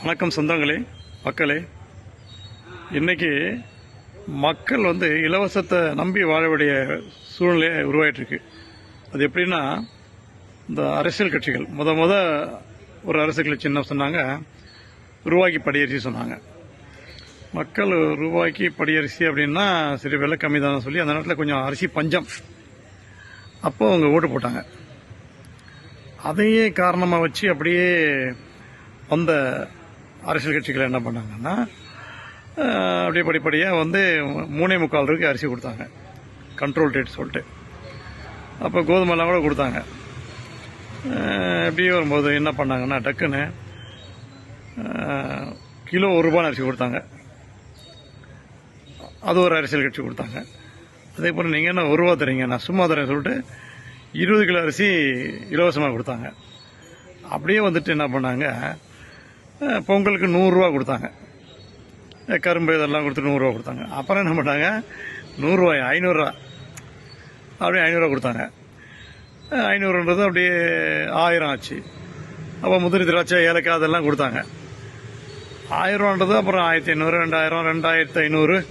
வணக்கம் சொந்தங்களே, மக்களே. இன்னைக்கு மக்கள் இலவசத்தை நம்பி வாழ வேண்டிய சூழ்நிலை உருவாயிட்டு இருக்கு. அது எப்படின்னா, இந்த அரசியல் கட்சிகள் முத ஒரு அரசியல் கட்சி என்ன சொன்னாங்க, ரூபாய்க்கு படியரிசி சொன்னாங்க. மக்கள் ரூபாய்க்கு படியரிசி அப்படின்னா சரி, விலை கம்மி தானே சொல்லி அந்த நேரத்தில் கொஞ்சம் அரிசி பஞ்சம், அப்போ அவங்க ஓட்டு போட்டாங்க. அதையே காரணமாக வச்சு அப்படியே வந்த அரசியல் கட்சிகள் என்ன பண்ணாங்கன்னா, அப்படியே படிப்படியாக 3.25 ரூபாய்க்கு அரிசி கொடுத்தாங்க, கண்ட்ரோல் ரேட் சொல்லிட்டு. அப்போ கோதுமைலாம் கூட கொடுத்தாங்க. அப்படியே வரும்போது என்ன பண்ணாங்கன்னா, டக்குன்னு கிலோ 1 ரூபான்னு அரிசி கொடுத்தாங்க. அது ஒரு அரசியல் கட்சி கொடுத்தாங்க. அதே போல் நீங்கள் என்ன 1 ரூபா தரீங்க, நான் சும்மா தரேன் சொல்லிட்டு 20 கிலோ அரிசி இலவசமாக கொடுத்தாங்க. அப்படியே என்ன பண்ணாங்க, பொங்கலுக்கு 100 ரூபா கொடுத்தாங்க. கரும்பு இதெல்லாம் கொடுத்துட்டு 100 ரூபா கொடுத்தாங்க. அப்புறம் என்ன பண்ணாங்க, 100 ரூபாய் 500 ரூபா, அப்படியே 500 ரூபா கொடுத்தாங்க. 500ன்றது அப்படியே 1000 ஆச்சு. அப்போ முந்திரி, திராட்சை, ஏலக்காய் அதெல்லாம் கொடுத்தாங்க. 1000 ரூபான்றது அப்புறம் 1500, 2000, 2500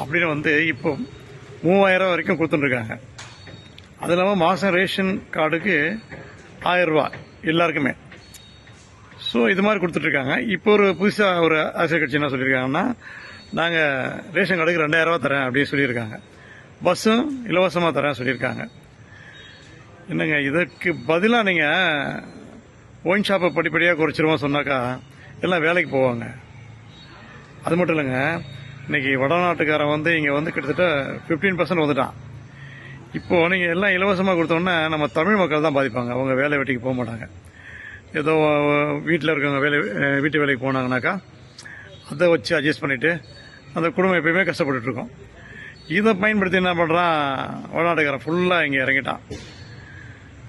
அப்படின்னு இப்போ 3000 வரைக்கும் கொடுத்துட்டுருக்காங்க. அது இல்லாமல் மாதம் ரேஷன் கார்டுக்கு 1000 ரூபா எல்லாருக்குமே. ஸோ இது மாதிரி கொடுத்துட்ருக்காங்க. இப்போ ஒரு புதுசாக ஒரு அரசியல் கட்சி என்ன சொல்லியிருக்காங்கன்னா, நாங்கள் ரேஷன் கார்டுக்கு 2000 ரூபா தரேன் அப்படின்னு சொல்லியிருக்காங்க. பஸ்ஸும் இலவசமாக தரேன் சொல்லியிருக்காங்க. என்னங்க, இதற்கு பதிலாக நீங்கள் ஒயின் ஷாப்பை படிப்படியாக குறைச்சிருவோம் சொன்னாக்கா எல்லாம் வேலைக்கு போவாங்க. அது மட்டும் இல்லைங்க, இன்னைக்கு வடநாட்டுக்காரன் இங்கே கிட்டத்தட்ட 15% வந்துட்டான். இப்போது நீங்கள் எல்லாம் இலவசமாக கொடுத்தோன்னா நம்ம தமிழ் மக்கள் தான் பாதிப்பாங்க. அவங்க வேலை வெட்டிக்கு போக மாட்டாங்க. ஏதோ வீட்டில் இருக்கவங்க வீட்டு வேலைக்கு போனாங்கனாக்கா அதை வச்சு அட்ஜஸ்ட் பண்ணிவிட்டு அந்த குடும்பம் எப்பயுமே கஷ்டப்பட்டுருக்கோம். இதை பயன்படுத்தி என்ன பண்ணுறான், வடநாட்டுக்காரன் ஃபுல்லாக இங்கே இறங்கிட்டான்.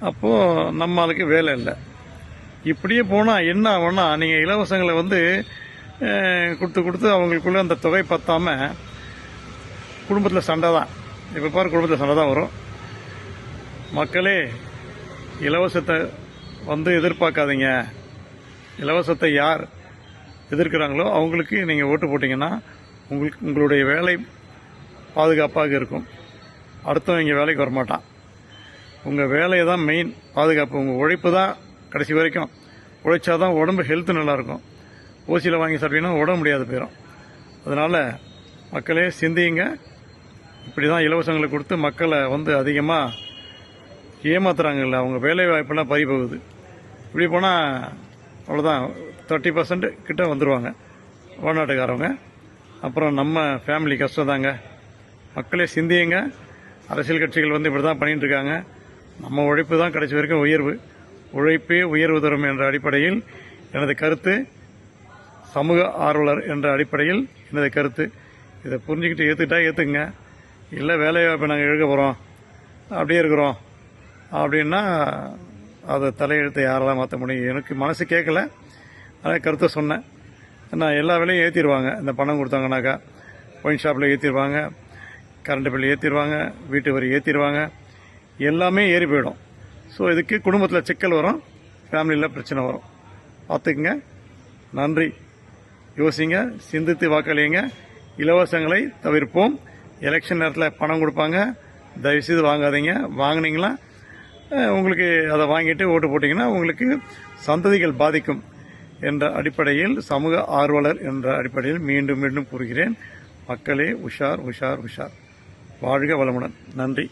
அப்போது நம்ம ஆளுக்கு வேலை இல்லை. இப்படியே போனால் என்ன ஆகும்னா, நீங்கள் இலவசங்களை கொடுத்து அவங்களுக்குள்ள அந்த தொகை பத்தாமல் குடும்பத்தில் சண்டை தான். இப்போ பாரு, குடும்பத்தில் சண்டை தான் வரும். மக்களே, இலவசத்தை எதிர்பார்க்காதீங்க. இலவசத்தை யார் எதிர்க்கிறாங்களோ அவங்களுக்கு நீங்கள் ஓட்டு போட்டிங்கன்னா உங்களுடைய வேலை பாதுகாப்பாக இருக்கும். அடுத்தவங்க இங்கே வேலைக்கு வரமாட்டான். உங்கள் வேலையை தான் மெயின் பாதுகாப்பு. உங்கள் உழைப்பு தான் கடைசி வரைக்கும். உழைச்சாதான் உடம்பு ஹெல்த்து நல்லாயிருக்கும். ஓசியில் வாங்கி சாப்பிட்டீங்கன்னா உடம்பு முடியாது போயிடும். அதனால் மக்களே சிந்தியுங்க. இப்படி தான் இலவசங்களை கொடுத்து மக்களை அதிகமாக ஏமாத்துறாங்கல்ல, அவங்க வேலை வாய்ப்பெல்லாம் பறி போகுது. இப்படி போனால் அவ்வளோதான், 30% கிட்ட வந்துடுவாங்க வடநாட்டுக்காரவங்க. அப்புறம் நம்ம ஃபேமிலி கஷ்டம் தாங்க. மக்களே சிந்தியுங்க. அரசியல் கட்சிகள் இப்படி தான் பண்ணிட்டு இருக்காங்க. நம்ம உழைப்பு தான் கடைசி வரைக்கும் உயர்வு. உழைப்பே உயர்வு தரும் என்ற அடிப்படையில் எனது கருத்து. சமூக ஆர்வலர் என்ற அடிப்படையில் எனது கருத்து. இதை புரிஞ்சுக்கிட்டு ஏற்றுக்குங்க. இல்லை வேலைவாய்ப்பை நாங்கள் எழுத போகிறோம், அப்படியே இருக்கிறோம் அப்படின்னா அதை தலையெழுத்தை யாரெல்லாம் மாற்ற முடியும்? எனக்கு மனசு கேட்கல, அதான் கருத்தை சொன்னேன். நான் எல்லா வேலையும் ஏற்றிடுவாங்க. இந்த பணம் கொடுத்தாங்கனாக்கா ஒயின் ஷாப்பில் ஏற்றிடுவாங்க, கரண்ட் பில் ஏற்றிடுவாங்க, வீட்டு வரி ஏற்றிடுவாங்க, எல்லாமே ஏறி போயிடும். ஸோ இதுக்கு குடும்பத்தில் சிக்கல் வரும், ஃபேமிலியில் பிரச்சனை வரும். பார்த்துக்குங்க. நன்றி. யோசிங்க, சிந்தித்து வாக்களியுங்க. இலவசங்களை தவிர்ப்போம். எலெக்ஷன் நேரத்தில் பணம் கொடுப்பாங்க, தயவுசெய்து வாங்காதீங்க. வாங்கினீங்களா உங்களுக்கு அதை வாங்கிட்டு ஓட்டு போட்டிங்கன்னா உங்களுக்கு சந்ததிகள் பாதிக்கும் என்ற அடிப்படையில், சமூக ஆர்வலர் என்ற அடிப்படையில் மீண்டும் மீண்டும் கூறுகிறேன். மக்களே, உஷார் உஷார் உஷார். வாழ்க வளமுடன். நன்றி.